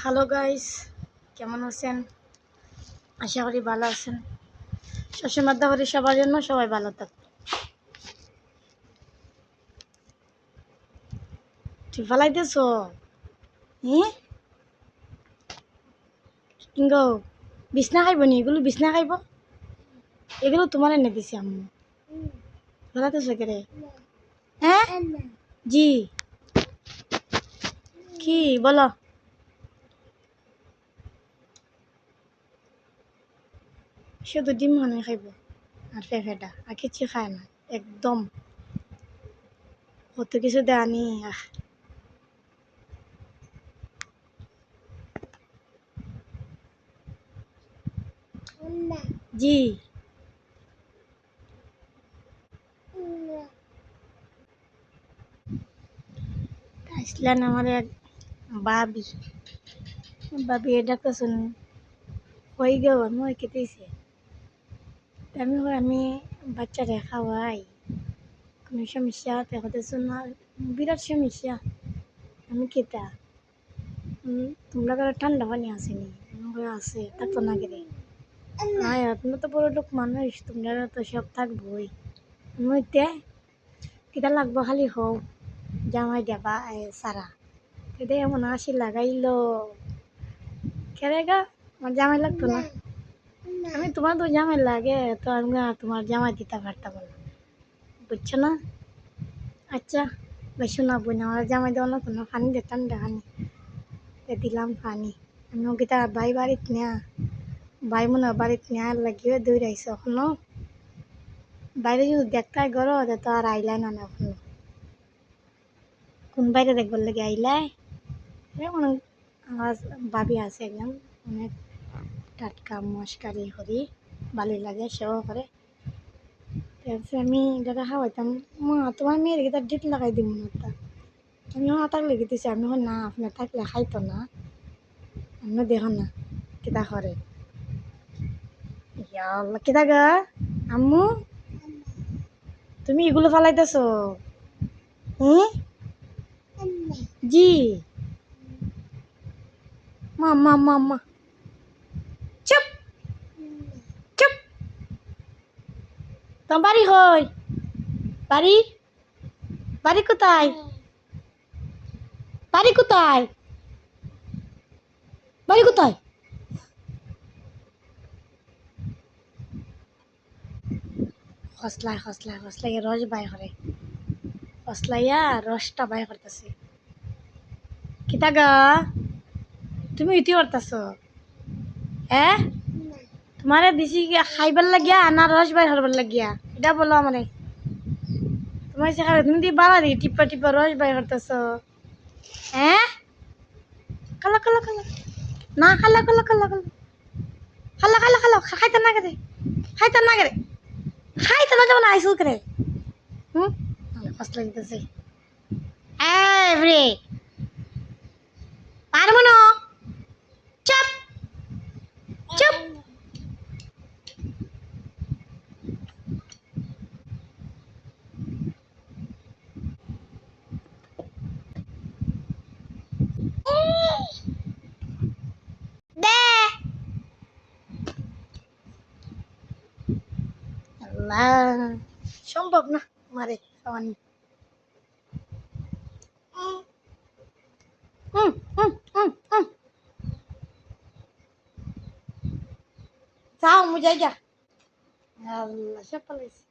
Hello guys, কেমন আছেন? আশা করি ভালো আছেন। সবসময় দোয়া করি সবার জন্য সবাই ভালো থাকবে। তুই ফালাইতেছ? হ্যাঁ, কিংগো বিছনা খাইব নি? এগুলো বিছনা খাইব? এগুলো তোমার এনে দিছি আম্মু। ফালাইতেছ কে রে? হ্যাঁ জি, কি বলো? শুধু ডিম মানে খাইব আর ফেফেটা, আর কিছু খায় না একদম। কত কিছু দেয়নি। জি, আসলেন আমার এক ভাবি। ভাবি এটা কছুন হয়ে গেল মই কেটেছে। আমি বাচ্চারা খাওয়াই, কোনো সমস্যা দেখতেছো না? বিরাট সমস্যা। আমি কেতা তোমরা কারো ঠান্ডা পানি আসেনি? আমার আছে, থাকতো না কেটে। হ্যাঁ, তোমরা তো বড় লোক মানুষ, তোমরা তো সব থাকবোই। মইতে কিতা লাগবো খালি হোক, জামাই দেবা সারা কেটে এমন হাসি লাগাইলো। কেরেগা আমার জামাই লাগতো না? আমি তোমার তো জামাই লাগে, তো আমি তোমার জামাই দিতে পারতাম না, বুঝছো না? আচ্ছা বেশি না বই না, আমার জামাই দেওয়া লাগতো না। পানি দিতাম দেখানি, দিলাম পানি। আমি ওকে ভাই বাড়িতে নেয়া, ভাই মনে হয় বাড়িতে নেওয়ার লাগিয়ে দৌড়াইছে এখনো। বাইরে যদি দেখতে গরো তো আর আইলাই না এখনো। কোন বাইরে দেখবার লাগে আইলাই? মানে আমার ভাবি আছে একদম, অনেক টাটকা মস্কারি করি, ভালোই লাগে, সেও করে। তারপরে আমি দাদা খাওয়াইতাম, মা তোমার মেয়ের গিয়ে তার ডিট লাগাই দিব না তা। আমি হাতার লেগে দিছি, আমি না আপনার থাকলে খাইতো না, আমি দেখো না কিতা করে। ইয়া আল্লাহ, কিতা গা আম্মু, তুমি এগুলো ফালাইতেছো? হ্যাঁ জি, মা মা মা মা চুপ চুপ। তোমার বাড়ি কই? বাড়ি বাড়ি কোথায়? বাড়ি কোথায়? বাড়ি কোথায়? হসলাই রস বাই করে, হসলাইয়া রসটা বাই করতেছে। কিতা গা তুমি ইতি করতেছ? হ্যাঁ, তোমারে দিছি খাইবার লাগিয়া না রস বাই করবার লাগিয়া? এটা বলো আমারে। তোমার সে খাবে, তুমি দিয়ে বাড়া দিই টিপা টিপা রস বাই করতেছ। হ্যাঁ, খালা খালা খালা, না খালা খালা খালা খালা খালা খালা খালা, খাইতে না করে, খাইতে না করে, খাইতে না যেমন আইসুল করে। হুম, কষ্ট লাগতেছে। এভরি পারবো না, চুপ চুপ। দে আল্লাহ, সম্ভব না মারে খাওয়ানি। হুম হুম হুম হুম, যাও মু যাই যা। আল্লাহ সব পালাইছে।